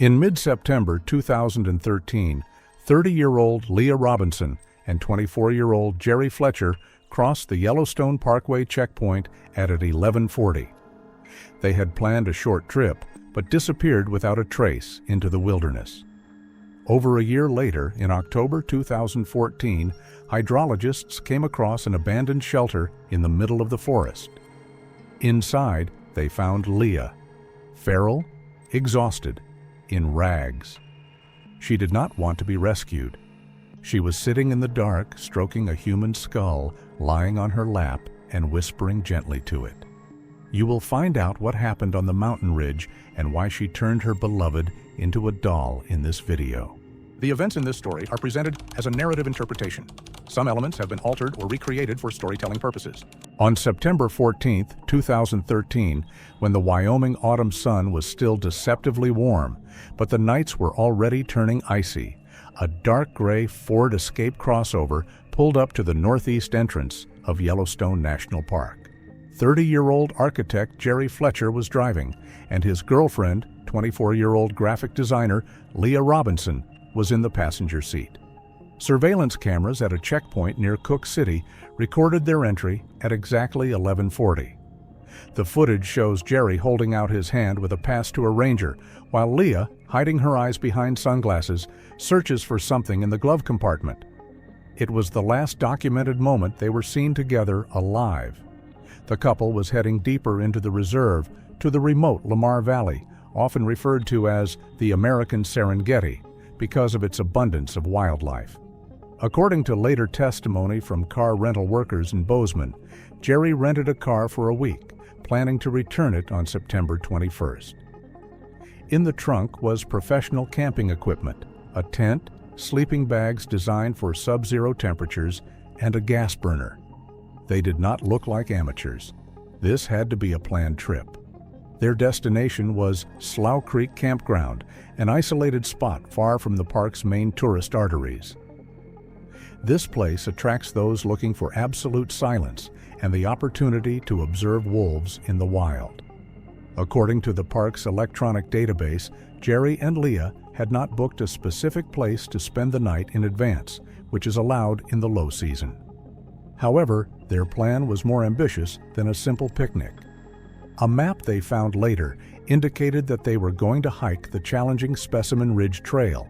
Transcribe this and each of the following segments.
In mid-September 2013, 30-year-old Leah Robinson and 24-year-old Jerry Fletcher crossed the Yellowstone Parkway checkpoint at 11:40. They had planned a short trip, but disappeared without a trace into the wilderness. Over a year later, in October 2014, hydrologists came across an abandoned shelter in the middle of the forest. Inside, they found Leah, feral, exhausted, in rags. She did not want to be rescued. She was sitting in the dark, stroking a human skull lying on her lap and whispering gently to it. You will find out what happened on the mountain ridge and why she turned her beloved into a doll in this video. The events in this story are presented as a narrative interpretation. Some elements have been altered or recreated for storytelling purposes. On September 14, 2013, when the Wyoming autumn sun was still deceptively warm, but the nights were already turning icy, a dark gray Ford Escape crossover pulled up to the northeast entrance of Yellowstone National Park. 30-year-old architect Jerry Fletcher was driving, and his girlfriend, 24-year-old graphic designer Leah Robinson, was in the passenger seat. Surveillance cameras at a checkpoint near Cook City recorded their entry at exactly 11:40. The footage shows Jerry holding out his hand with a pass to a ranger, while Leah, hiding her eyes behind sunglasses, searches for something in the glove compartment. It was the last documented moment they were seen together alive. The couple was heading deeper into the reserve, to the remote Lamar Valley, often referred to as the American Serengeti, because of its abundance of wildlife. According to later testimony from car rental workers in Bozeman, Jerry rented a car for a week, planning to return it on September 21st. In the trunk was professional camping equipment, a tent, sleeping bags designed for sub-zero temperatures, and a gas burner. They did not look like amateurs. This had to be a planned trip. Their destination was Slough Creek Campground, an isolated spot far from the park's main tourist arteries. This place attracts those looking for absolute silence and the opportunity to observe wolves in the wild. According to the park's electronic database, Jerry and Leah had not booked a specific place to spend the night in advance, which is allowed in the low season. However, their plan was more ambitious than a simple picnic. A map they found later indicated that they were going to hike the challenging Specimen Ridge Trail,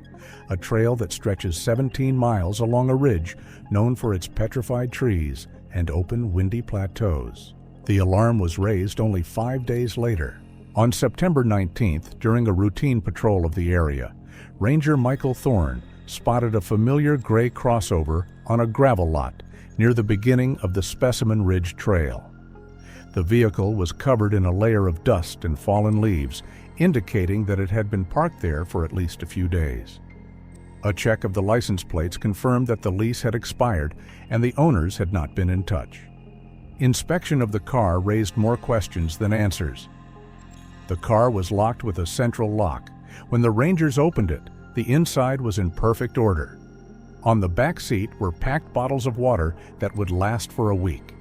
a trail that stretches 17 miles along a ridge known for its petrified trees and open, windy plateaus. The alarm was raised only 5 days later. On September 19th, during a routine patrol of the area, Ranger Michael Thorne spotted a familiar gray crossover on a gravel lot near the beginning of the Specimen Ridge Trail. The vehicle was covered in a layer of dust and fallen leaves, indicating that it had been parked there for at least a few days. A check of the license plates confirmed that the lease had expired and the owners had not been in touch. Inspection of the car raised more questions than answers. The car was locked with a central lock. When the Rangers opened it, the inside was in perfect order. On the back seat were packed bottles of water that would last for a week.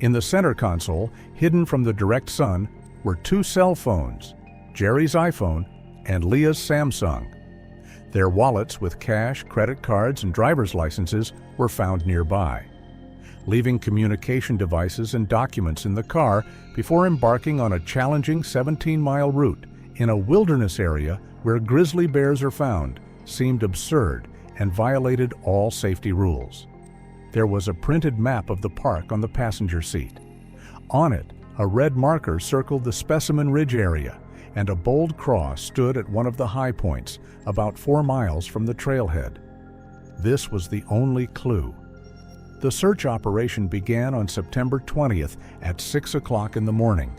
In the center console, hidden from the direct sun, were 2 cell phones, Jerry's iPhone and Leah's Samsung. Their wallets with cash, credit cards, and driver's licenses were found nearby. Leaving communication devices and documents in the car before embarking on a challenging 17-mile route in a wilderness area where grizzly bears are found seemed absurd and violated all safety rules. There was a printed map of the park on the passenger seat. On it, a red marker circled the Specimen Ridge area, and a bold cross stood at one of the high points, about 4 miles from the trailhead. This was the only clue. The search operation began on September 20th at 6 o'clock in the morning.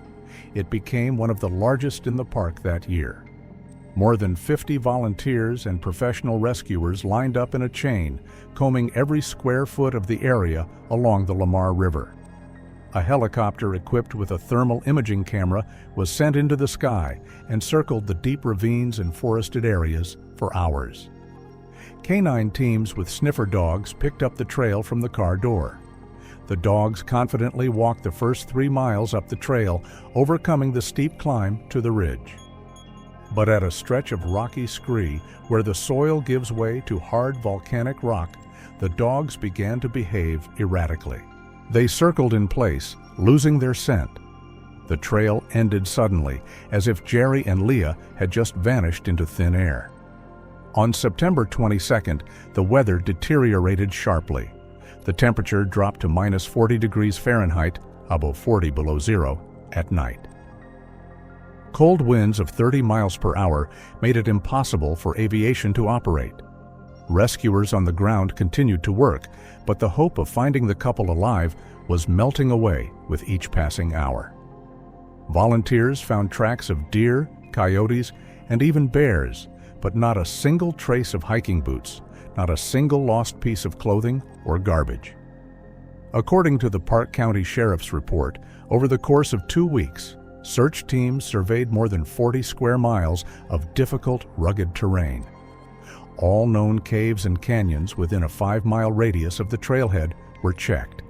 It became one of the largest in the park that year. More than 50 volunteers and professional rescuers lined up in a chain, combing every square foot of the area along the Lamar River. A helicopter equipped with a thermal imaging camera was sent into the sky and circled the deep ravines and forested areas for hours. Canine teams with sniffer dogs picked up the trail from the car door. The dogs confidently walked the first 3 miles up the trail, overcoming the steep climb to the ridge. But at a stretch of rocky scree where the soil gives way to hard volcanic rock, the dogs began to behave erratically. They circled in place, losing their scent. The trail ended suddenly, as if Jerry and Leah had just vanished into thin air. On September 22nd, the weather deteriorated sharply. The temperature dropped to minus 40 degrees Fahrenheit, above 40 below zero, at night. Cold winds of 30 miles per hour made it impossible for aviation to operate. Rescuers on the ground continued to work, but the hope of finding the couple alive was melting away with each passing hour. Volunteers found tracks of deer, coyotes, and even bears, but not a single trace of hiking boots, not a single lost piece of clothing or garbage. According to the Park County Sheriff's report, over the course of 2 weeks, search teams surveyed more than 40 square miles of difficult, rugged terrain. All known caves and canyons within a 5-mile radius of the trailhead were checked.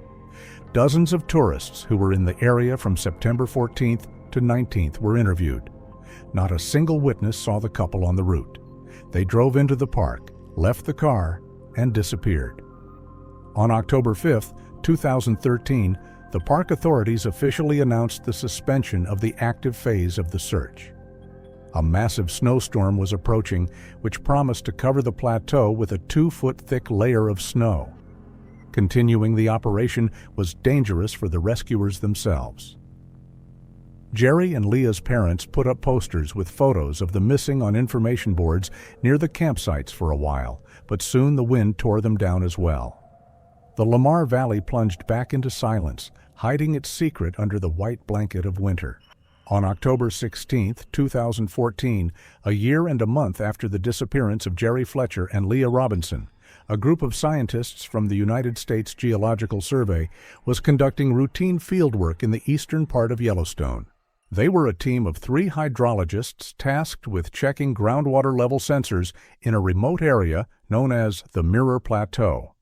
Dozens of tourists who were in the area from September 14th to 19th were interviewed. Not a single witness saw the couple on the route. They drove into the park, left the car, and disappeared. On October 5th, 2013, the park authorities officially announced the suspension of the active phase of the search. A massive snowstorm was approaching, which promised to cover the plateau with a 2-foot-thick layer of snow. Continuing the operation was dangerous for the rescuers themselves. Jerry and Leah's parents put up posters with photos of the missing on information boards near the campsites for a while, but soon the wind tore them down as well. The Lamar Valley plunged back into silence, hiding its secret under the white blanket of winter. On October 16, 2014, a year and a month after the disappearance of Jerry Fletcher and Leah Robinson, a group of scientists from the United States Geological Survey was conducting routine fieldwork in the eastern part of Yellowstone. They were a team of 3 hydrologists tasked with checking groundwater level sensors in a remote area known as the Mirror Plateau.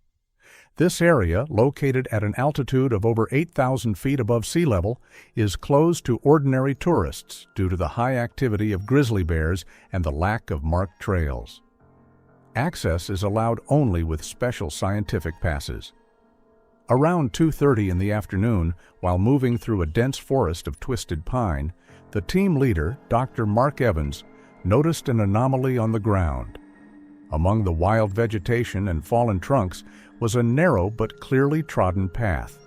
This area, located at an altitude of over 8,000 feet above sea level, is closed to ordinary tourists due to the high activity of grizzly bears and the lack of marked trails. Access is allowed only with special scientific passes. Around 2:30 in the afternoon, while moving through a dense forest of twisted pine, the team leader, Dr. Mark Evans, noticed an anomaly on the ground. Among the wild vegetation and fallen trunks was a narrow but clearly trodden path.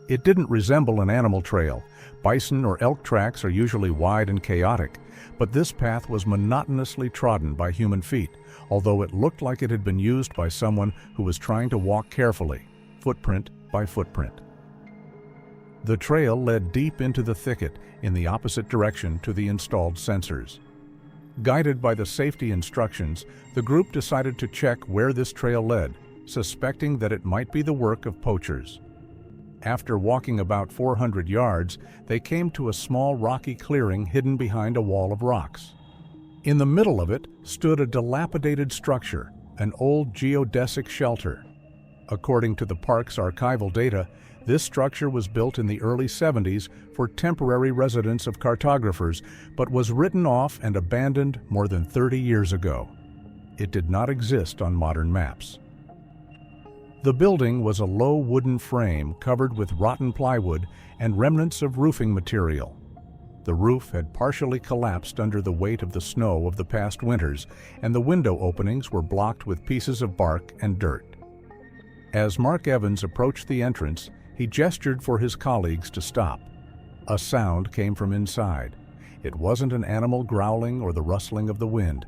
It didn't resemble an animal trail. Bison or elk tracks are usually wide and chaotic, but this path was monotonously trodden by human feet, although it looked like it had been used by someone who was trying to walk carefully, footprint by footprint. The trail led deep into the thicket in the opposite direction to the installed sensors. Guided by the safety instructions, the group decided to check where this trail led, suspecting that it might be the work of poachers. After walking about 400 yards, they came to a small rocky clearing hidden behind a wall of rocks. In the middle of it stood a dilapidated structure, an old geodesic shelter. According to the park's archival data, this structure was built in the early 70s for temporary residence of cartographers, but was written off and abandoned more than 30 years ago. It did not exist on modern maps. The building was a low wooden frame covered with rotten plywood and remnants of roofing material. The roof had partially collapsed under the weight of the snow of the past winters, and the window openings were blocked with pieces of bark and dirt. As Mark Evans approached the entrance, he gestured for his colleagues to stop. A sound came from inside. It wasn't an animal growling or the rustling of the wind.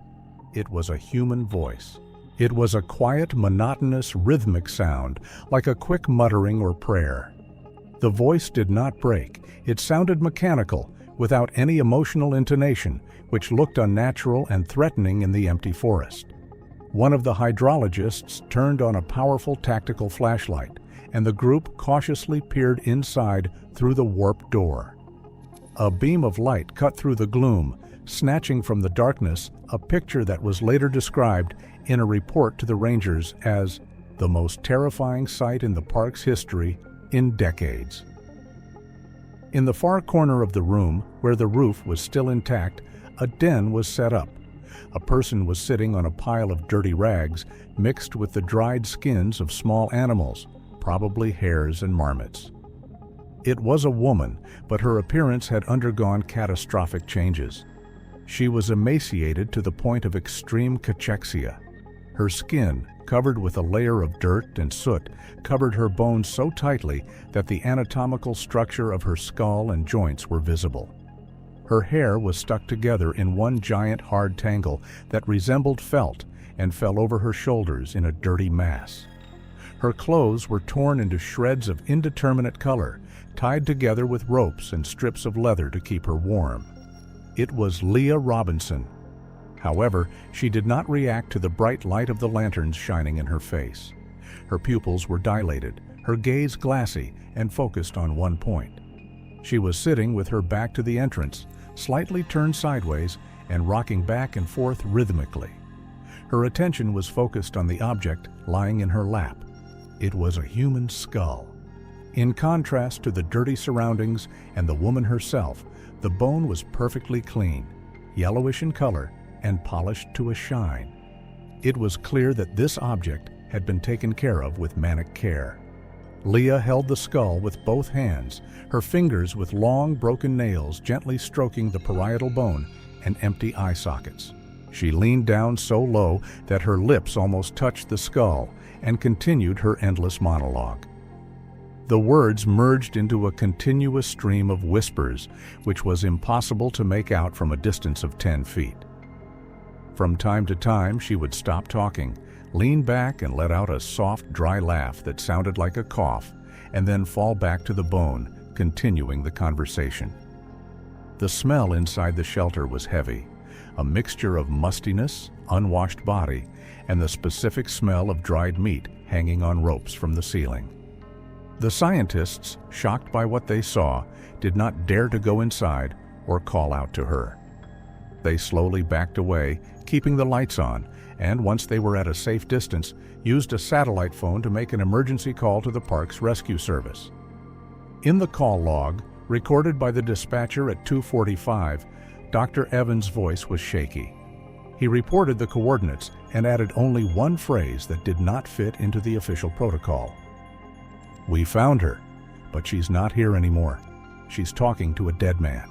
It was a human voice. It was a quiet, monotonous, rhythmic sound, like a quick muttering or prayer. The voice did not break. It sounded mechanical, without any emotional intonation, which looked unnatural and threatening in the empty forest. One of the hydrologists turned on a powerful tactical flashlight, and the group cautiously peered inside through the warped door. A beam of light cut through the gloom, snatching from the darkness a picture that was later described in a report to the rangers as the most terrifying sight in the park's history in decades. In the far corner of the room, where the roof was still intact, A den was set up. A person was sitting on a pile of dirty rags mixed with the dried skins of small animals, probably hares and marmots. It was a woman, but her appearance had undergone catastrophic changes. She was emaciated to the point of extreme cachexia. Her skin, covered with a layer of dirt and soot, covered her bones so tightly that the anatomical structure of her skull and joints were visible. Her hair was stuck together in one giant hard tangle that resembled felt and fell over her shoulders in a dirty mass. Her clothes were torn into shreds of indeterminate color, tied together with ropes and strips of leather to keep her warm. It was Leah Robinson. However, she did not react to the bright light of the lanterns shining in her face. Her pupils were dilated, her gaze glassy and focused on one point. She was sitting with her back to the entrance, slightly turned sideways and rocking back and forth rhythmically. Her attention was focused on the object lying in her lap. It was a human skull. In contrast to the dirty surroundings and the woman herself, the bone was perfectly clean, yellowish in color, and polished to a shine. It was clear that this object had been taken care of with manic care. Leah held the skull with both hands, her fingers with long broken nails gently stroking the parietal bone and empty eye sockets. She leaned down so low that her lips almost touched the skull and continued her endless monologue. The words merged into a continuous stream of whispers, which was impossible to make out from a distance of 10 feet. From time to time, she would stop talking, lean back and let out a soft, dry laugh that sounded like a cough, and then fall back to the bone, continuing the conversation. The smell inside the shelter was heavy, a mixture of mustiness, unwashed body, and the specific smell of dried meat hanging on ropes from the ceiling. The scientists, shocked by what they saw, did not dare to go inside or call out to her. They slowly backed away, keeping the lights on, and once they were at a safe distance, used a satellite phone to make an emergency call to the park's rescue service. In the call log, recorded by the dispatcher at 2:45, Dr. Evans' voice was shaky. He reported the coordinates and added only one phrase that did not fit into the official protocol. "We found her, but she's not here anymore. She's talking to a dead man."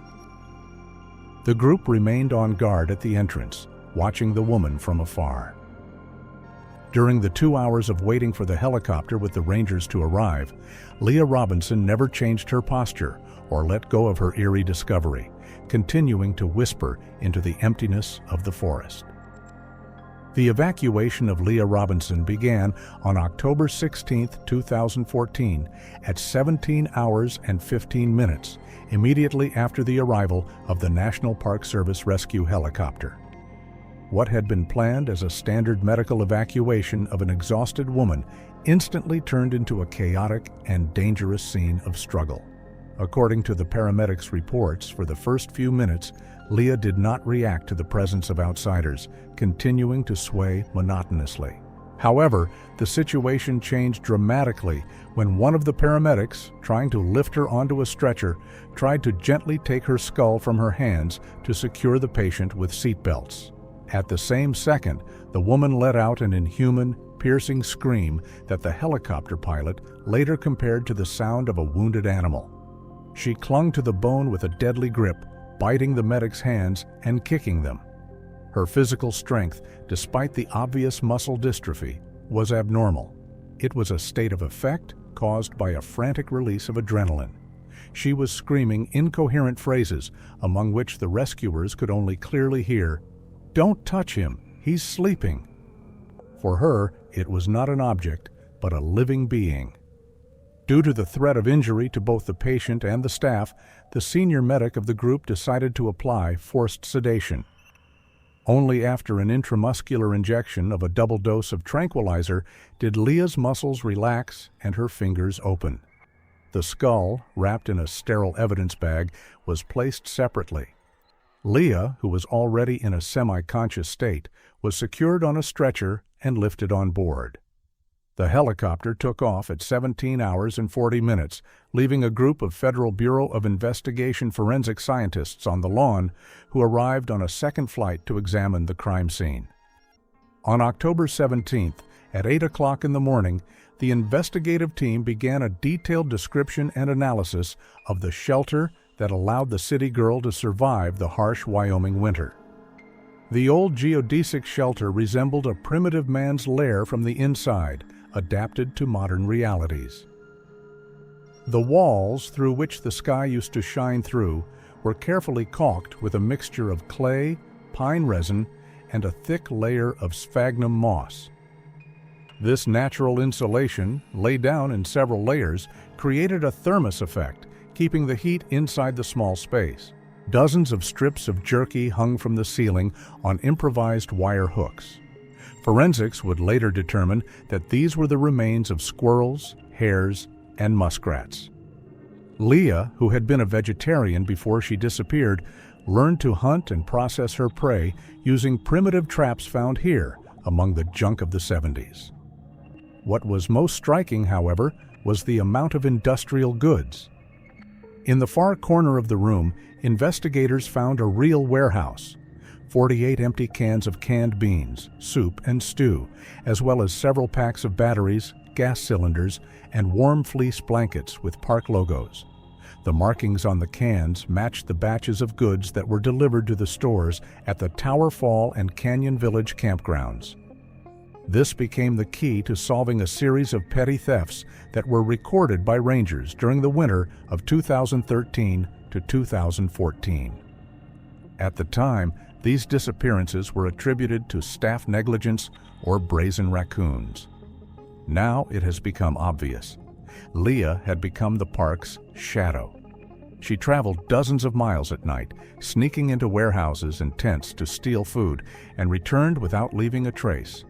The group remained on guard at the entrance, watching the woman from afar. During the 2 hours of waiting for the helicopter with the rangers to arrive, Leah Robinson never changed her posture or let go of her eerie discovery, continuing to whisper into the emptiness of the forest. The evacuation of Leah Robinson began on October 16, 2014, at 17 hours and 15 minutes, immediately after the arrival of the National Park Service rescue helicopter. What had been planned as a standard medical evacuation of an exhausted woman instantly turned into a chaotic and dangerous scene of struggle. According to the paramedics' reports, for the first few minutes, Leah did not react to the presence of outsiders, continuing to sway monotonously. However, the situation changed dramatically when one of the paramedics, trying to lift her onto a stretcher, tried to gently take her skull from her hands to secure the patient with seat belts. At the same second, the woman let out an inhuman, piercing scream that the helicopter pilot later compared to the sound of a wounded animal. She clung to the bone with a deadly grip, biting the medic's hands and kicking them. Her physical strength, despite the obvious muscle dystrophy, was abnormal. It was a state of effect caused by a frantic release of adrenaline. She was screaming incoherent phrases, among which the rescuers could only clearly hear, "Don't touch him, he's sleeping." For her, it was not an object, but a living being. Due to the threat of injury to both the patient and the staff, the senior medic of the group decided to apply forced sedation. Only after an intramuscular injection of a double dose of tranquilizer did Leah's muscles relax and her fingers open. The skull, wrapped in a sterile evidence bag, was placed separately. Leah, who was already in a semi-conscious state, was secured on a stretcher and lifted on board. The helicopter took off at 17 hours and 40 minutes, leaving a group of Federal Bureau of Investigation forensic scientists on the lawn who arrived on a second flight to examine the crime scene. On October 17th, at 8 o'clock in the morning, the investigative team began a detailed description and analysis of the shelter that allowed the city girl to survive the harsh Wyoming winter. The old geodesic shelter resembled a primitive man's lair from the inside, adapted to modern realities. The walls, through which the sky used to shine through, were carefully caulked with a mixture of clay, pine resin, and a thick layer of sphagnum moss. This natural insulation, laid down in several layers, created a thermos effect, keeping the heat inside the small space. Dozens of strips of jerky hung from the ceiling on improvised wire hooks. Forensics would later determine that these were the remains of squirrels, hares, and muskrats. Leah, who had been a vegetarian before she disappeared, learned to hunt and process her prey using primitive traps found here among the junk of the 70s. What was most striking, however, was the amount of industrial goods. In the far corner of the room, investigators found a real warehouse. 48 empty cans of canned beans, soup, and stew, as well as several packs of batteries, gas cylinders, and warm fleece blankets with park logos. The markings on the cans matched the batches of goods that were delivered to the stores at the Tower Fall and Canyon Village campgrounds. This became the key to solving a series of petty thefts that were recorded by rangers during the winter of 2013 to 2014. At the time, these disappearances were attributed to staff negligence or brazen raccoons. Now it has become obvious. Leah had become the park's shadow. She traveled dozens of miles at night, sneaking into warehouses and tents to steal food, and returned without leaving a trace.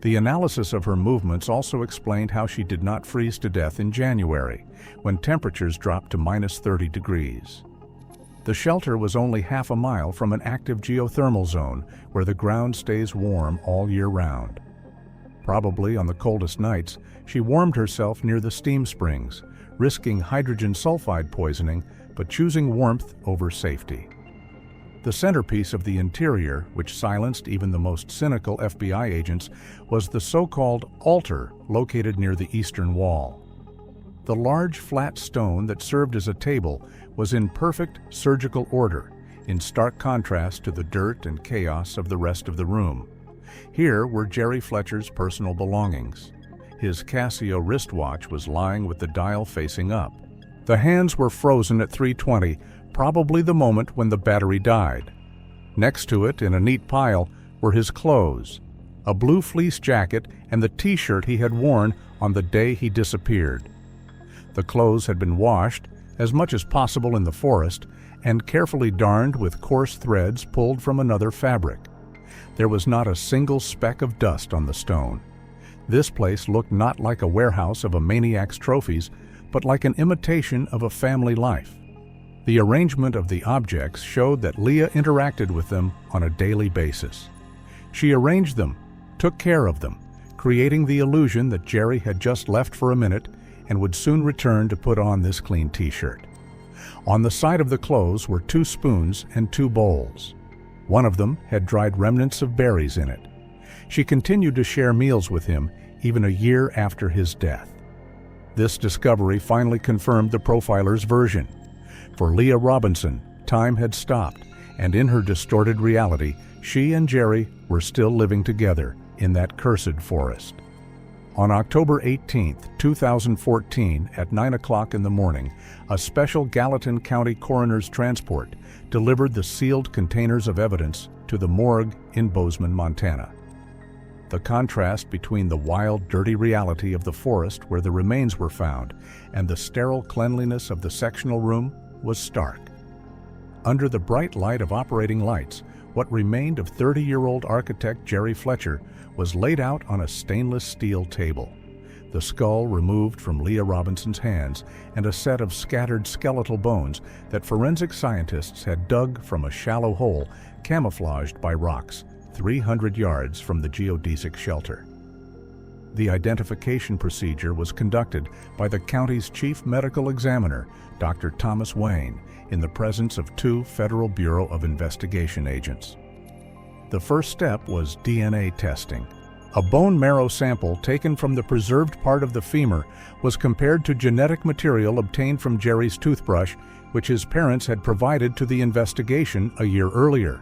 The analysis of her movements also explained how she did not freeze to death in January, when temperatures dropped to -30 degrees. The shelter was only half a mile from an active geothermal zone where the ground stays warm all year round. Probably on the coldest nights, she warmed herself near the steam springs, risking hydrogen sulfide poisoning, but choosing warmth over safety. The centerpiece of the interior, which silenced even the most cynical FBI agents, was the so-called altar located near the eastern wall. The large flat stone that served as a table was in perfect surgical order, in stark contrast to the dirt and chaos of the rest of the room. Here were Jerry Fletcher's personal belongings. His Casio wristwatch was lying with the dial facing up. The hands were frozen at 3:20, probably the moment when the battery died. Next to it, in a neat pile, were his clothes, a blue fleece jacket and the t-shirt he had worn on the day he disappeared. The clothes had been washed, as much as possible in the forest, and carefully darned with coarse threads pulled from another fabric. There was not a single speck of dust on the stone. This place looked not like a warehouse of a maniac's trophies, but like an imitation of a family life. The arrangement of the objects showed that Leah interacted with them on a daily basis. She arranged them, took care of them, creating the illusion that Jerry had just left for a minute and would soon return to put on this clean t-shirt. On the side of the clothes were 2 spoons and 2 bowls. One of them had dried remnants of berries in it. She continued to share meals with him even a year after his death. This discovery finally confirmed the profiler's version. For Leah Robinson, time had stopped, and in her distorted reality, she and Jerry were still living together in that cursed forest. On October 18, 2014, at 9 o'clock in the morning, a special Gallatin County coroner's transport delivered the sealed containers of evidence to the morgue in Bozeman, Montana. The contrast between the wild, dirty reality of the forest where the remains were found and the sterile cleanliness of the sectional room was stark. Under the bright light of operating lights, what remained of 30-year-old architect Jerry Fletcher was laid out on a stainless steel table. The skull removed from Leah Robinson's hands and a set of scattered skeletal bones that forensic scientists had dug from a shallow hole camouflaged by rocks 300 yards from the geodesic shelter. The identification procedure was conducted by the county's chief medical examiner, Dr. Thomas Wayne, in the presence of 2 Federal Bureau of Investigation agents. The first step was DNA testing. A bone marrow sample taken from the preserved part of the femur was compared to genetic material obtained from Jerry's toothbrush, which his parents had provided to the investigation a year earlier.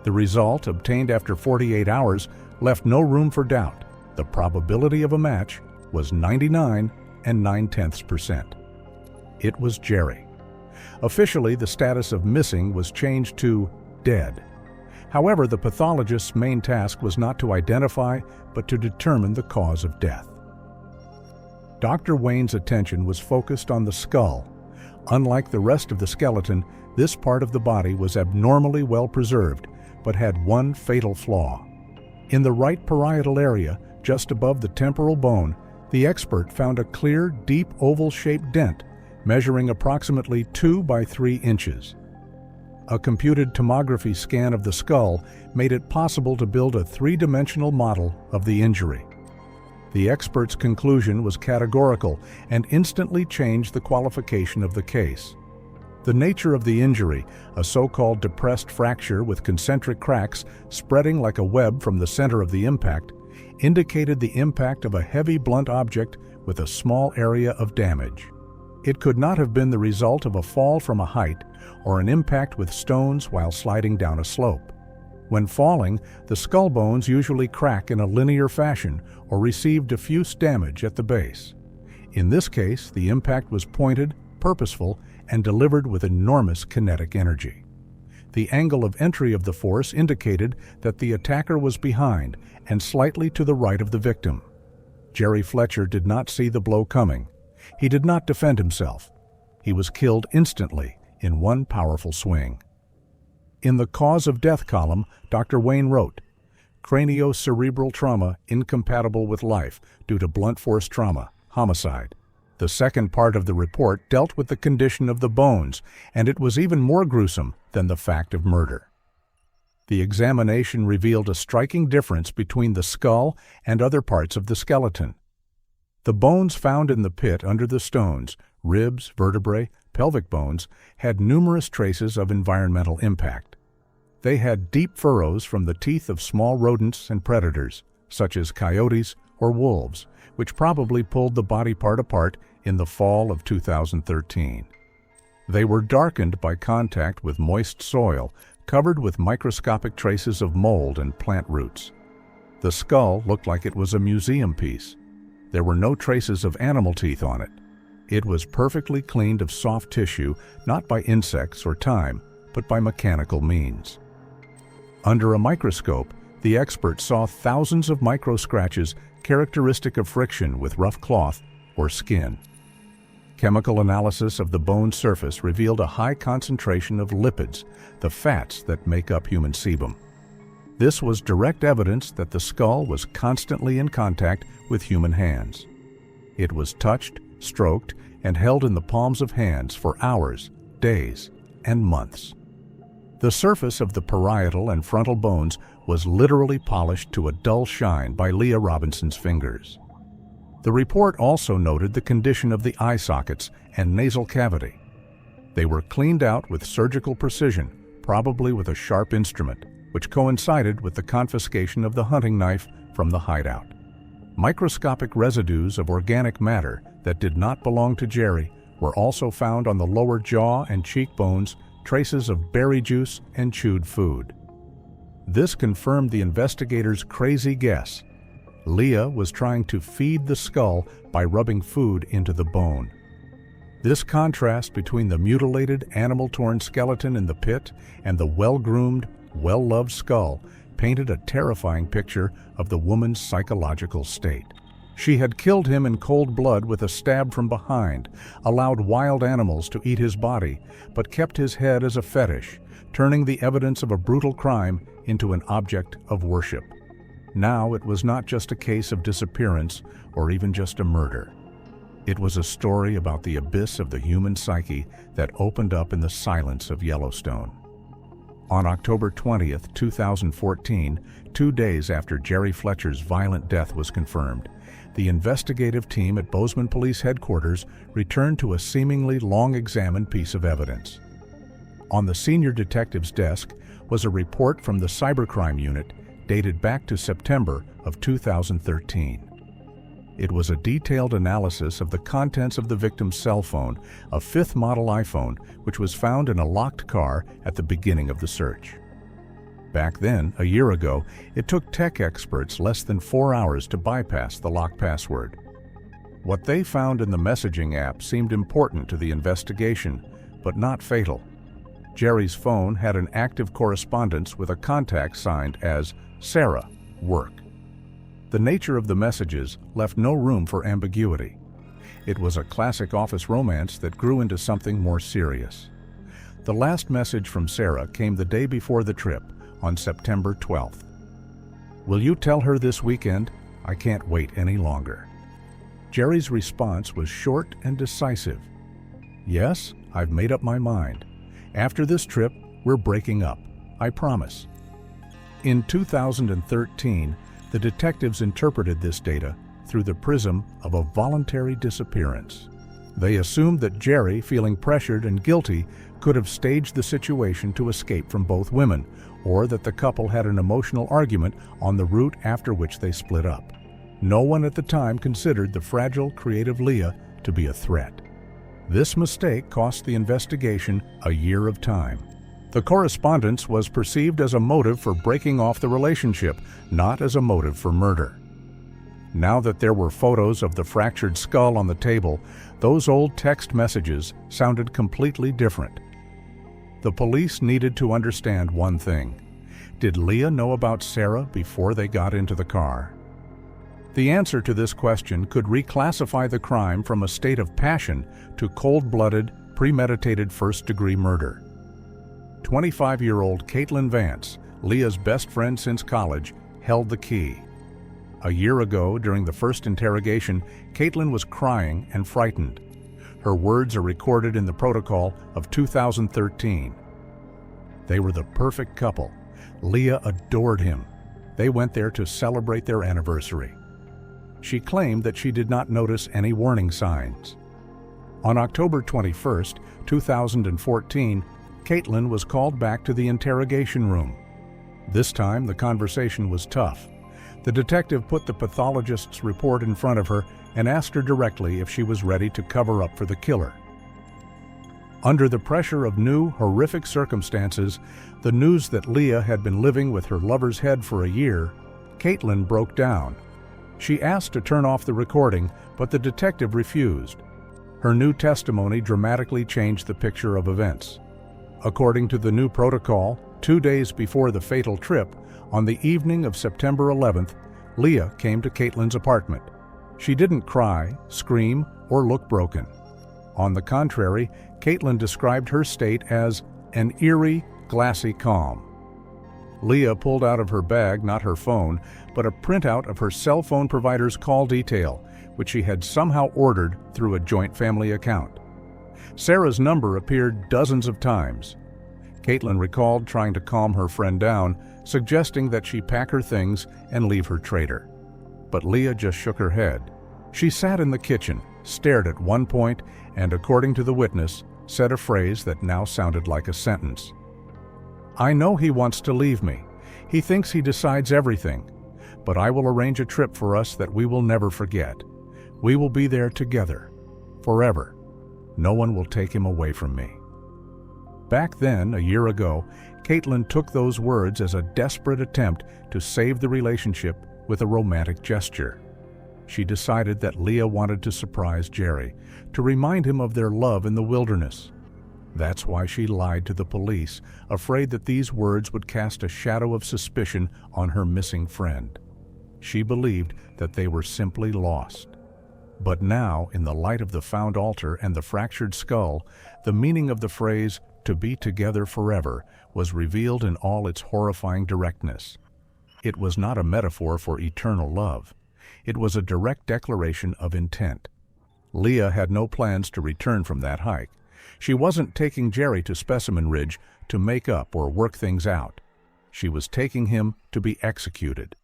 The result, obtained after 48 hours, left no room for doubt. The probability of a match was 99 9/10%. It was Jerry. Officially, the status of missing was changed to dead. However, the pathologist's main task was not to identify, but to determine the cause of death. Dr. Wayne's attention was focused on the skull. Unlike the rest of the skeleton, this part of the body was abnormally well preserved, but had one fatal flaw. In the right parietal area, just above the temporal bone, the expert found a clear, deep oval-shaped dent measuring approximately 2 by 3 inches. A computed tomography scan of the skull made it possible to build a 3-dimensional model of the injury. The expert's conclusion was categorical and instantly changed the qualification of the case. The nature of the injury, a so-called depressed fracture with concentric cracks spreading like a web from the center of the impact, indicated the impact of a heavy blunt object with a small area of damage. It could not have been the result of a fall from a height or an impact with stones while sliding down a slope. When falling, the skull bones usually crack in a linear fashion or receive diffuse damage at the base. In this case, the impact was pointed, purposeful, and delivered with enormous kinetic energy. The angle of entry of the force indicated that the attacker was behind and slightly to the right of the victim. Jerry Fletcher did not see the blow coming. He did not defend himself. He was killed instantly in one powerful swing. In the cause of death column, Dr. Wayne wrote, "Craniocerebral trauma incompatible with life due to blunt force trauma, homicide." The second part of the report dealt with the condition of the bones, and it was even more gruesome than the fact of murder. The examination revealed a striking difference between the skull and other parts of the skeleton. The bones found in the pit under the stones, ribs, vertebrae, pelvic bones, had numerous traces of environmental impact. They had deep furrows from the teeth of small rodents and predators, such as coyotes or wolves, which probably pulled the body part apart in the fall of 2013. They were darkened by contact with moist soil, covered with microscopic traces of mold and plant roots. The skull looked like it was a museum piece. There were no traces of animal teeth on it. It was perfectly cleaned of soft tissue, not by insects or time, but by mechanical means. Under a microscope, the expert saw thousands of micro-scratches characteristic of friction with rough cloth or skin. Chemical analysis of the bone surface revealed a high concentration of lipids, the fats that make up human sebum. This was direct evidence that the skull was constantly in contact with human hands. It was touched, stroked, and held in the palms of hands for hours, days, and months. The surface of the parietal and frontal bones was literally polished to a dull shine by Leah Robinson's fingers. The report also noted the condition of the eye sockets and nasal cavity. They were cleaned out with surgical precision, probably with a sharp instrument, which coincided with the confiscation of the hunting knife from the hideout. Microscopic residues of organic matter that did not belong to Jerry were also found on the lower jaw and cheekbones, traces of berry juice and chewed food. This confirmed the investigators' crazy guess. Leah was trying to feed the skull by rubbing food into the bone. This contrast between the mutilated, animal-torn skeleton in the pit and the well-groomed, well-loved skull painted a terrifying picture of the woman's psychological state. She had killed him in cold blood with a stab from behind, allowed wild animals to eat his body, but kept his head as a fetish, turning the evidence of a brutal crime into an object of worship. Now it was not just a case of disappearance or even just a murder. It was a story about the abyss of the human psyche that opened up in the silence of Yellowstone. On October 20th, 2014, 2 days after Jerry Fletcher's violent death was confirmed, the investigative team at Bozeman Police Headquarters returned to a seemingly long-examined piece of evidence. On the senior detective's desk was a report from the Cybercrime Unit dated back to September of 2013. It was a detailed analysis of the contents of the victim's cell phone, a fifth model iPhone, which was found in a locked car at the beginning of the search. Back then, a year ago, it took tech experts less than 4 hours to bypass the lock password. What they found in the messaging app seemed important to the investigation, but not fatal. Jerry's phone had an active correspondence with a contact signed as Sarah, work. The nature of the messages left no room for ambiguity. It was a classic office romance that grew into something more serious. The last message from Sarah came the day before the trip, on September 12th. "Will you tell her this weekend? I can't wait any longer." Jerry's response was short and decisive. "Yes, I've made up my mind. After this trip, we're breaking up. I promise." In 2013, the detectives interpreted this data through the prism of a voluntary disappearance. They assumed that Jerry, feeling pressured and guilty, could have staged the situation to escape from both women, or that the couple had an emotional argument on the route after which they split up. No one at the time considered the fragile, creative Leah to be a threat. This mistake cost the investigation a year of time. The correspondence was perceived as a motive for breaking off the relationship, not as a motive for murder. Now that there were photos of the fractured skull on the table, those old text messages sounded completely different. The police needed to understand one thing. Did Leah know about Sarah before they got into the car? The answer to this question could reclassify the crime from a state of passion to cold-blooded, premeditated first-degree murder. 25-year-old Caitlin Vance, Leah's best friend since college, held the key. A year ago, during the first interrogation, Caitlin was crying and frightened. Her words are recorded in the protocol of 2013. They were the perfect couple. Leah adored him. They went there to celebrate their anniversary. She claimed that she did not notice any warning signs. On October 21, 2014, Caitlin was called back to the interrogation room. This time, the conversation was tough. The detective put the pathologist's report in front of her and asked her directly if she was ready to cover up for the killer. Under the pressure of new, horrific circumstances, the news that Leah had been living with her lover's head for a year, Caitlin broke down. She asked to turn off the recording, but the detective refused. Her new testimony dramatically changed the picture of events. According to the new protocol, 2 days before the fatal trip, on the evening of September 11th, Leah came to Caitlin's apartment. She didn't cry, scream, or look broken. On the contrary, Caitlin described her state as an eerie, glassy calm. Leah pulled out of her bag not her phone, but a printout of her cell phone provider's call detail, which she had somehow ordered through a joint family account. Sarah's number appeared dozens of times. Caitlin recalled trying to calm her friend down, suggesting that she pack her things and leave her trader. But Leah just shook her head. She sat in the kitchen, stared at one point, and according to the witness, said a phrase that now sounded like a sentence. "I know he wants to leave me. He thinks he decides everything. But I will arrange a trip for us that we will never forget. We will be there together, forever. No one will take him away from me." Back then, a year ago, Caitlin took those words as a desperate attempt to save the relationship with a romantic gesture. She decided that Leah wanted to surprise Jerry, to remind him of their love in the wilderness. That's why she lied to the police, afraid that these words would cast a shadow of suspicion on her missing friend. She believed that they were simply lost. But now, in the light of the found altar and the fractured skull, the meaning of the phrase, "to be together forever," was revealed in all its horrifying directness. It was not a metaphor for eternal love. It was a direct declaration of intent. Leah had no plans to return from that hike. She wasn't taking Jerry to Specimen Ridge to make up or work things out. She was taking him to be executed.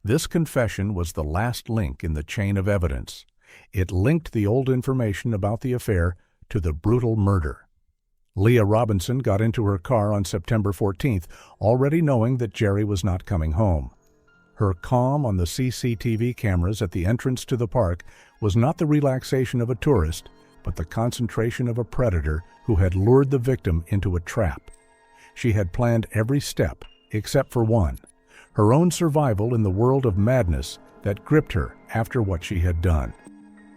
This confession was the last link in the chain of evidence. It linked the old information about the affair to the brutal murder. Leah Robinson got into her car on September 14th, already knowing that Jerry was not coming home. Her calm on the CCTV cameras at the entrance to the park was not the relaxation of a tourist, but the concentration of a predator who had lured the victim into a trap. She had planned every step, except for one, her own survival in the world of madness that gripped her after what she had done.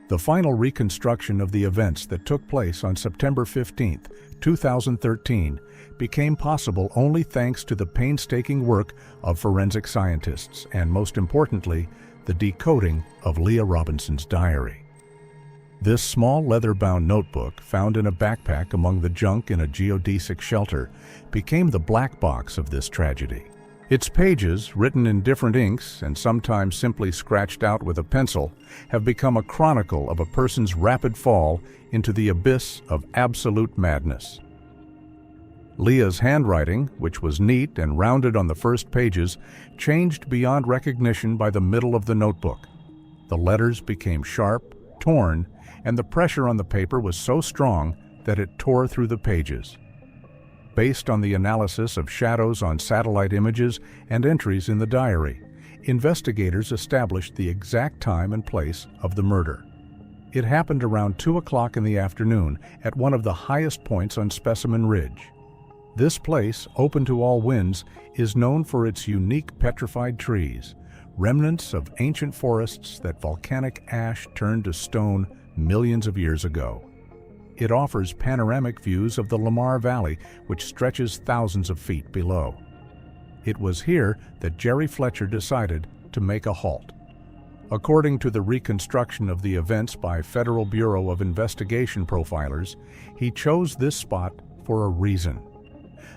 The final reconstruction of the events that took place on September 15, 2013, became possible only thanks to the painstaking work of forensic scientists and, most importantly, the decoding of Leah Robinson's diary. This small leather-bound notebook, found in a backpack among the junk in a geodesic shelter, became the black box of this tragedy. Its pages, written in different inks and sometimes simply scratched out with a pencil, have become a chronicle of a person's rapid fall into the abyss of absolute madness. Leah's handwriting, which was neat and rounded on the first pages, changed beyond recognition by the middle of the notebook. The letters became sharp, torn, and the pressure on the paper was so strong that it tore through the pages. Based on the analysis of shadows on satellite images and entries in the diary, investigators established the exact time and place of the murder. It happened around 2 o'clock in the afternoon at one of the highest points on Specimen Ridge. This place, open to all winds, is known for its unique petrified trees, remnants of ancient forests that volcanic ash turned to stone millions of years ago. It offers panoramic views of the Lamar Valley, which stretches thousands of feet below. It was here that Jerry Fletcher decided to make a halt. According to the reconstruction of the events by Federal Bureau of Investigation profilers, he chose this spot for a reason.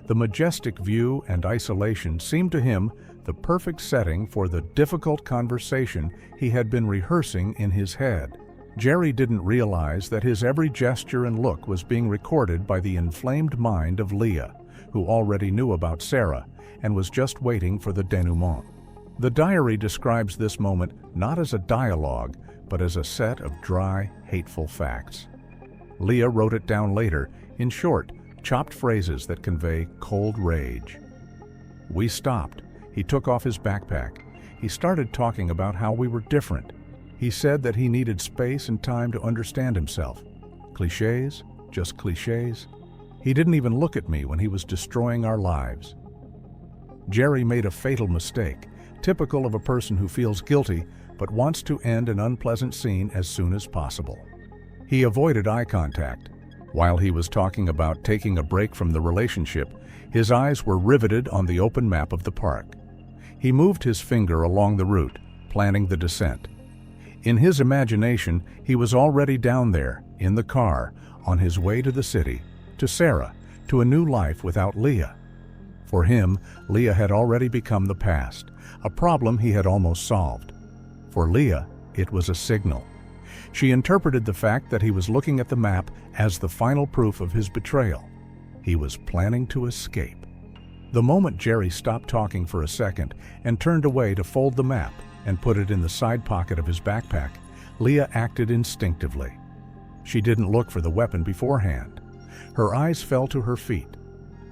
The majestic view and isolation seemed to him the perfect setting for the difficult conversation he had been rehearsing in his head. Jerry didn't realize that his every gesture and look was being recorded by the inflamed mind of Leah, who already knew about Sarah and was just waiting for the denouement. The diary describes this moment not as a dialogue, but as a set of dry, hateful facts. Leah wrote it down later, in short, chopped phrases that convey cold rage. We stopped. He took off his backpack. He started talking about how we were different. He said that he needed space and time to understand himself. Clichés, just clichés. He didn't even look at me when he was destroying our lives. Jerry made a fatal mistake, typical of a person who feels guilty but wants to end an unpleasant scene as soon as possible. He avoided eye contact. While he was talking about taking a break from the relationship, his eyes were riveted on the open map of the park. He moved his finger along the route, planning the descent. In his imagination, he was already down there, in the car, on his way to the city, to Sarah, to a new life without Leah. For him, Leah had already become the past, a problem he had almost solved. For Leah, it was a signal. She interpreted the fact that he was looking at the map as the final proof of his betrayal. He was planning to escape. The moment Jerry stopped talking for a second and turned away to fold the map and put it in the side pocket of his backpack, Leah acted instinctively. She didn't look for the weapon beforehand. Her eyes fell to her feet.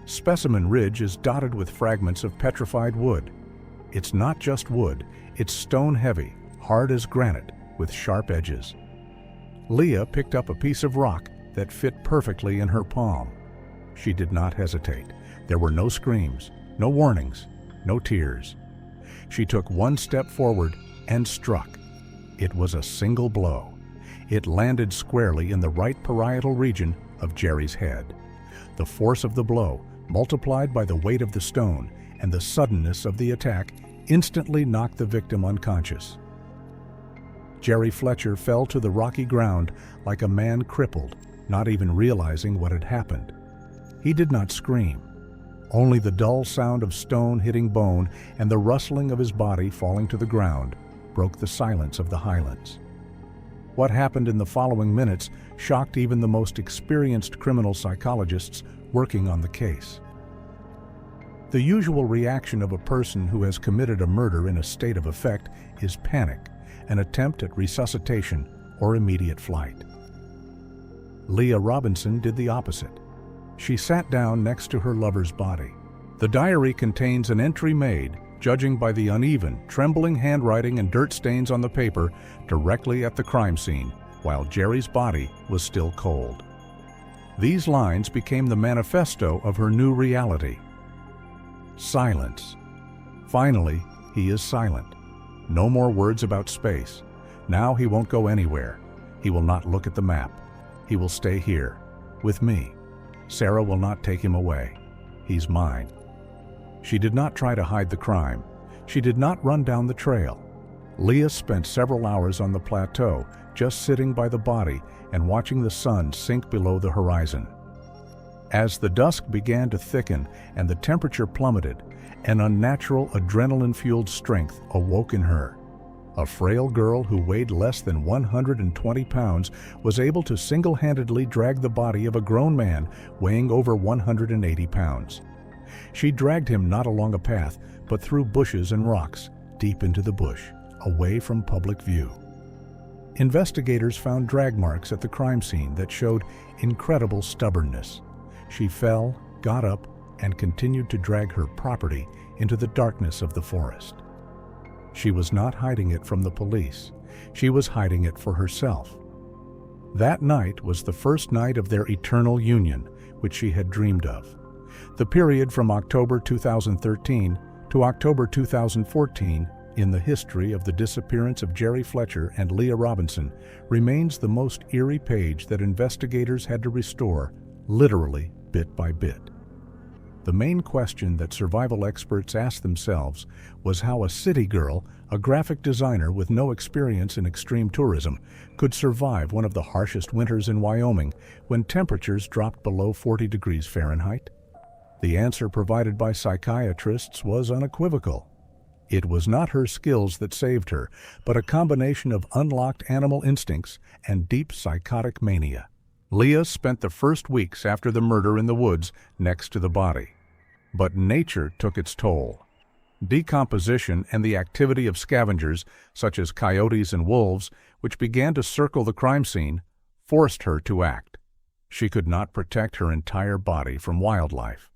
Specimen Ridge is dotted with fragments of petrified wood. It's not just wood, it's stone-heavy, hard as granite, with sharp edges. Leah picked up a piece of rock that fit perfectly in her palm. She did not hesitate. There were no screams, no warnings, no tears. She took one step forward and struck. It was a single blow. It landed squarely in the right parietal region of Jerry's head. The force of the blow, multiplied by the weight of the stone and the suddenness of the attack, instantly knocked the victim unconscious. Jerry Fletcher fell to the rocky ground like a man crippled, not even realizing what had happened. He did not scream. Only the dull sound of stone hitting bone and the rustling of his body falling to the ground broke the silence of the highlands. What happened in the following minutes shocked even the most experienced criminal psychologists working on the case. The usual reaction of a person who has committed a murder in a state of effect is panic, an attempt at resuscitation, or immediate flight. Leah Robinson did the opposite. She sat down next to her lover's body. The diary contains an entry made, judging by the uneven, trembling handwriting and dirt stains on the paper, directly at the crime scene, while Jerry's body was still cold. These lines became the manifesto of her new reality. Silence. Finally, he is silent. No more words about space. Now he won't go anywhere. He will not look at the map. He will stay here, with me. Sarah will not take him away. He's mine. She did not try to hide the crime. She did not run down the trail. Leah spent several hours on the plateau, just sitting by the body and watching the sun sink below the horizon. As the dusk began to thicken and the temperature plummeted, an unnatural adrenaline-fueled strength awoke in her. A frail girl who weighed less than 120 pounds was able to single-handedly drag the body of a grown man weighing over 180 pounds. She dragged him not along a path, but through bushes and rocks, deep into the bush, away from public view. Investigators found drag marks at the crime scene that showed incredible stubbornness. She fell, got up, and continued to drag her property into the darkness of the forest. She was not hiding it from the police. She was hiding it for herself. That night was the first night of their eternal union, which she had dreamed of. The period from October 2013 to October 2014 in the history of the disappearance of Jerry Fletcher and Leah Robinson remains the most eerie page that investigators had to restore, literally bit by bit. The main question that survival experts asked themselves was how a city girl, a graphic designer with no experience in extreme tourism, could survive one of the harshest winters in Wyoming when temperatures dropped below 40 degrees Fahrenheit. The answer provided by psychiatrists was unequivocal. It was not her skills that saved her, but a combination of unlocked animal instincts and deep psychotic mania. Leah spent the first weeks after the murder in the woods next to the body. But nature took its toll. Decomposition and the activity of scavengers, such as coyotes and wolves, which began to circle the crime scene, forced her to act. She could not protect her entire body from wildlife.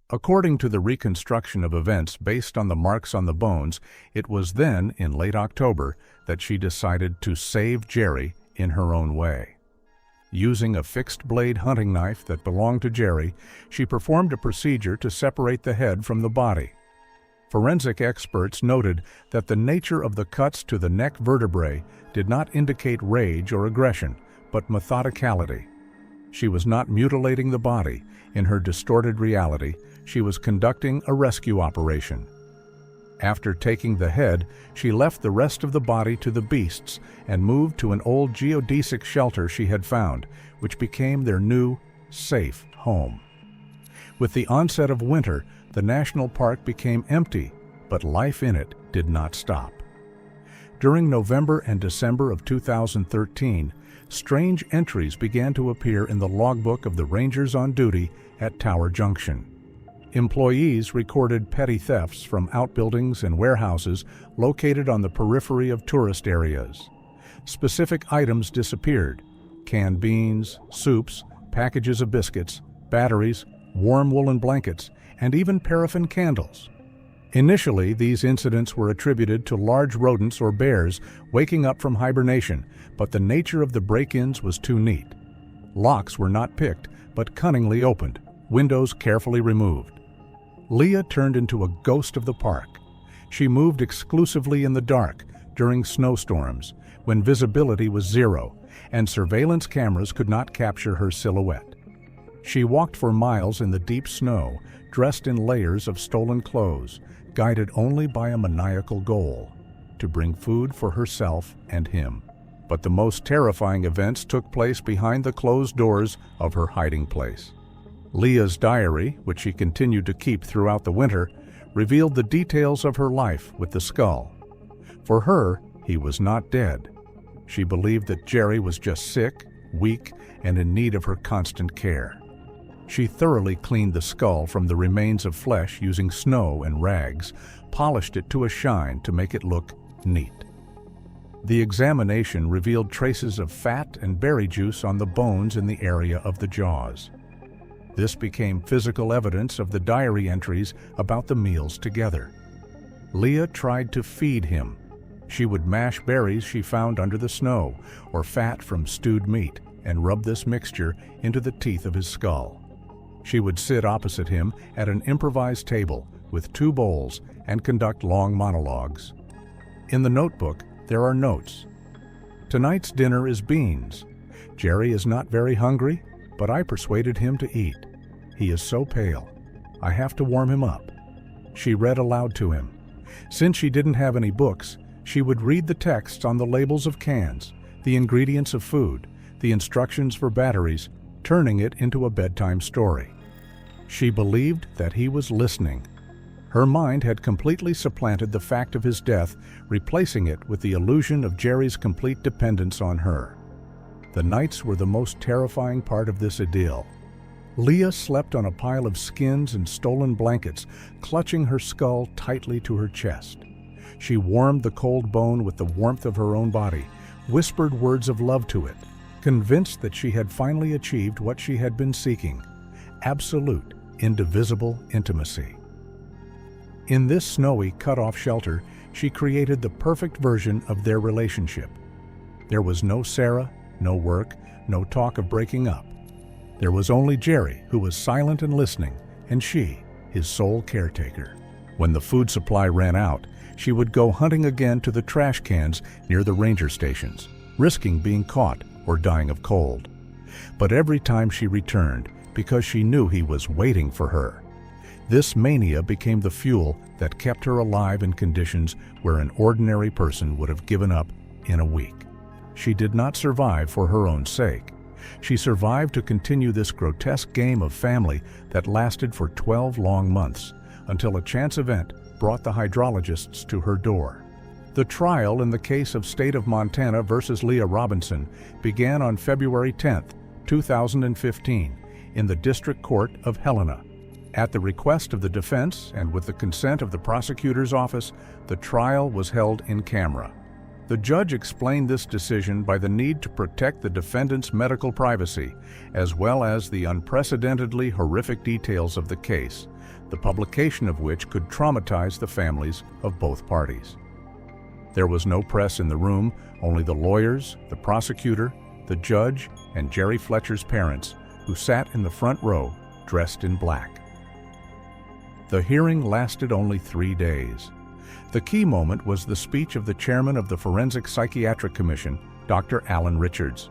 According to the reconstruction of events based on the marks on the bones, it was then, in late October, that she decided to save Jerry in her own way. Using a fixed-blade hunting knife that belonged to Jerry, she performed a procedure to separate the head from the body. Forensic experts noted that the nature of the cuts to the neck vertebrae did not indicate rage or aggression, but methodicality. She was not mutilating the body. In her distorted reality, she was conducting a rescue operation. After taking the head, she left the rest of the body to the beasts and moved to an old geodesic shelter she had found, which became their new, safe home. With the onset of winter, the national park became empty, but life in it did not stop. During November and December of 2013, strange entries began to appear in the logbook of the rangers on duty at Tower Junction. Employees recorded petty thefts from outbuildings and warehouses located on the periphery of tourist areas. Specific items disappeared: canned beans, soups, packages of biscuits, batteries, warm woolen blankets, and even paraffin candles. Initially, these incidents were attributed to large rodents or bears waking up from hibernation, but the nature of the break-ins was too neat. Locks were not picked, but cunningly opened, windows carefully removed. Leah turned into a ghost of the park. She moved exclusively in the dark during snowstorms, when visibility was zero, and surveillance cameras could not capture her silhouette. She walked for miles in the deep snow, dressed in layers of stolen clothes, guided only by a maniacal goal: to bring food for herself and him. But the most terrifying events took place behind the closed doors of her hiding place. Leah's diary, which she continued to keep throughout the winter, revealed the details of her life with the skull. For her, he was not dead. She believed that Jerry was just sick, weak, and in need of her constant care. She thoroughly cleaned the skull from the remains of flesh using snow and rags, polished it to a shine to make it look neat. The examination revealed traces of fat and berry juice on the bones in the area of the jaws. This became physical evidence of the diary entries about the meals together. Leah tried to feed him. She would mash berries she found under the snow or fat from stewed meat and rub this mixture into the teeth of his skull. She would sit opposite him at an improvised table with 2 bowls and conduct long monologues. In the notebook, there are notes. Tonight's dinner is beans. Jerry is not very hungry, but I persuaded him to eat. He is so pale. I have to warm him up. She read aloud to him. Since she didn't have any books, she would read the texts on the labels of cans, the ingredients of food, the instructions for batteries, turning it into a bedtime story. She believed that he was listening. Her mind had completely supplanted the fact of his death, replacing it with the illusion of Jerry's complete dependence on her. The nights were the most terrifying part of this idyll. Leah slept on a pile of skins and stolen blankets, clutching her skull tightly to her chest. She warmed the cold bone with the warmth of her own body, whispered words of love to it, convinced that she had finally achieved what she had been seeking: absolute, indivisible intimacy. In this snowy, cut-off shelter, she created the perfect version of their relationship. There was no Sarah, no work, no talk of breaking up. There was only Jerry, who was silent and listening, and she, his sole caretaker. When the food supply ran out, she would go hunting again to the trash cans near the ranger stations, risking being caught or dying of cold. But every time she returned, because she knew he was waiting for her. This mania became the fuel that kept her alive in conditions where an ordinary person would have given up in a week. She did not survive for her own sake. She survived to continue this grotesque game of family that lasted for 12 long months, until a chance event brought the hydrologists to her door. The trial in the case of State of Montana versus Leah Robinson began on February 10, 2015, in the District Court of Helena. At the request of the defense and with the consent of the prosecutor's office, the trial was held in camera. The judge explained this decision by the need to protect the defendant's medical privacy, as well as the unprecedentedly horrific details of the case, the publication of which could traumatize the families of both parties. There was no press in the room, only the lawyers, the prosecutor, the judge, and Jerry Fletcher's parents, who sat in the front row, dressed in black. The hearing lasted only 3 days. The key moment was the speech of the chairman of the Forensic Psychiatric Commission, Dr. Alan Richards.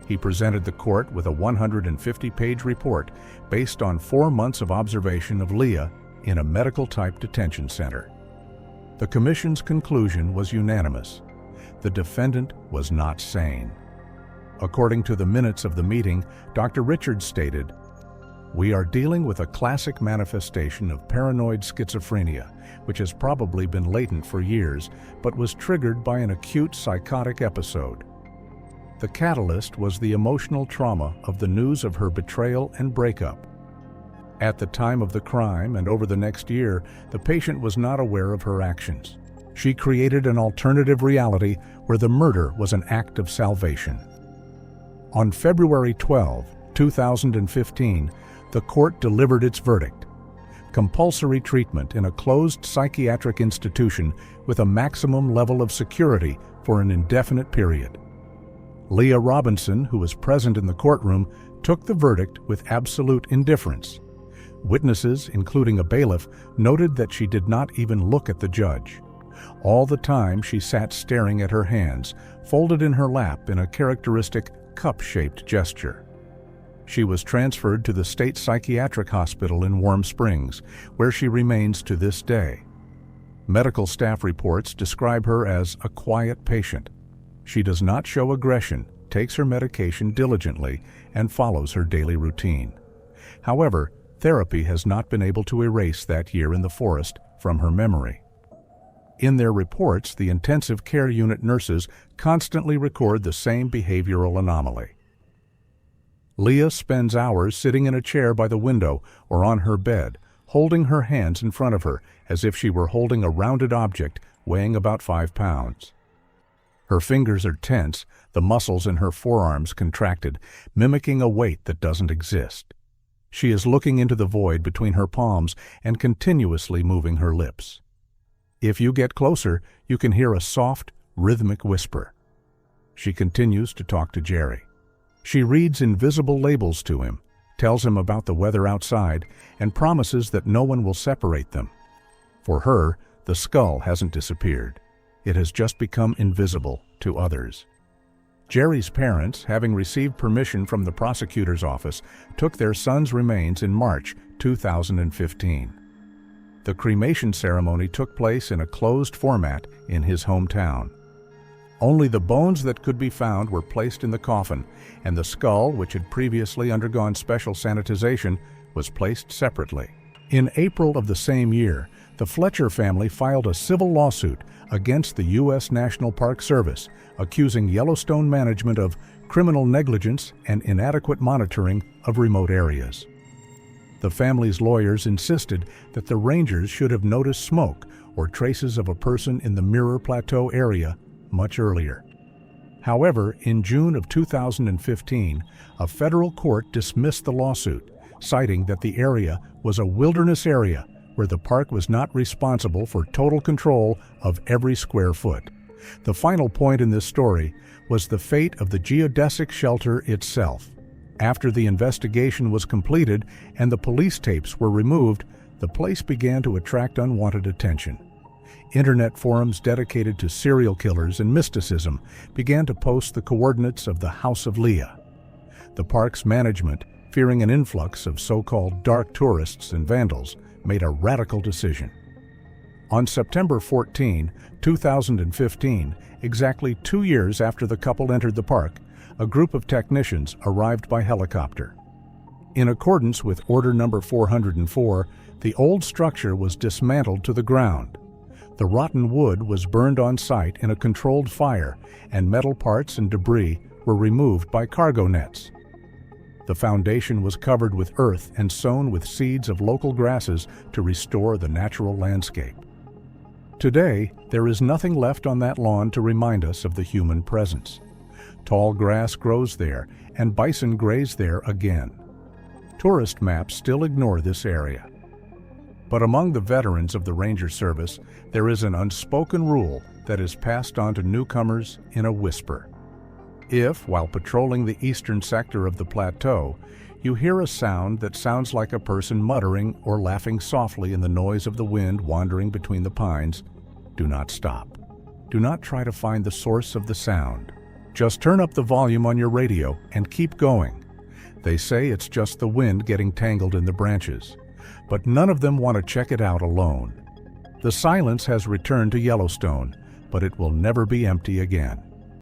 He presented the court with a 150-page report based on 4 months of observation of Leah in a medical-type detention center. The commission's conclusion was unanimous. The defendant was not sane. According to the minutes of the meeting, Dr. Richards stated, "We are dealing with a classic manifestation of paranoid schizophrenia, which has probably been latent for years, but was triggered by an acute psychotic episode. The catalyst was the emotional trauma of the news of her betrayal and breakup. At the time of the crime and over the next year, the patient was not aware of her actions. She created an alternative reality where the murder was an act of salvation." On February 12, 2015, the court delivered its verdict: compulsory treatment in a closed psychiatric institution with a maximum level of security for an indefinite period. Leah Robinson, who was present in the courtroom, took the verdict with absolute indifference. Witnesses, including a bailiff, noted that she did not even look at the judge. All the time she sat staring at her hands, folded in her lap in a characteristic cup-shaped gesture. She was transferred to the State Psychiatric Hospital in Warm Springs, where she remains to this day. Medical staff reports describe her as a quiet patient. She does not show aggression, takes her medication diligently, and follows her daily routine. However, therapy has not been able to erase that year in the forest from her memory. In their reports, the intensive care unit nurses constantly record the same behavioral anomaly. Leah spends hours sitting in a chair by the window or on her bed, holding her hands in front of her as if she were holding a rounded object weighing about 5 pounds. Her fingers are tense, the muscles in her forearms contracted, mimicking a weight that doesn't exist. She is looking into the void between her palms and continuously moving her lips. If you get closer, you can hear a soft, rhythmic whisper. She continues to talk to Jerry. She reads invisible labels to him, tells him about the weather outside, and promises that no one will separate them. For her, the skull hasn't disappeared. It has just become invisible to others. Jerry's parents, having received permission from the prosecutor's office, took their son's remains in March 2015. The cremation ceremony took place in a closed format in his hometown. Only the bones that could be found were placed in the coffin, and the skull, which had previously undergone special sanitization, was placed separately. In April of the same year, the Fletcher family filed a civil lawsuit against the U.S. National Park Service, accusing Yellowstone management of criminal negligence and inadequate monitoring of remote areas. The family's lawyers insisted that the rangers should have noticed smoke or traces of a person in the Mirror Plateau area much earlier. However, in June of 2015, a federal court dismissed the lawsuit, citing that the area was a wilderness area where the park was not responsible for total control of every square foot. The final point in this story was the fate of the geodesic shelter itself. After the investigation was completed and the police tapes were removed, the place began to attract unwanted attention. Internet forums dedicated to serial killers and mysticism began to post the coordinates of the House of Leah. The park's management, fearing an influx of so-called dark tourists and vandals, made a radical decision. On September 14, 2015, exactly 2 years after the couple entered the park, a group of technicians arrived by helicopter. In accordance with Order Number 404, the old structure was dismantled to the ground. The rotten wood was burned on site in a controlled fire, and metal parts and debris were removed by cargo nets. The foundation was covered with earth and sown with seeds of local grasses to restore the natural landscape. Today, there is nothing left on that lawn to remind us of the human presence. Tall grass grows there, and bison graze there again. Tourist maps still ignore this area. But among the veterans of the Ranger Service, there is an unspoken rule that is passed on to newcomers in a whisper. If, while patrolling the eastern sector of the plateau, you hear a sound that sounds like a person muttering or laughing softly in the noise of the wind wandering between the pines, do not stop. Do not try to find the source of the sound. Just turn up the volume on your radio and keep going. They say it's just the wind getting tangled in the branches, but none of them want to check it out alone. The silence has returned to Yellowstone, but it will never be empty again.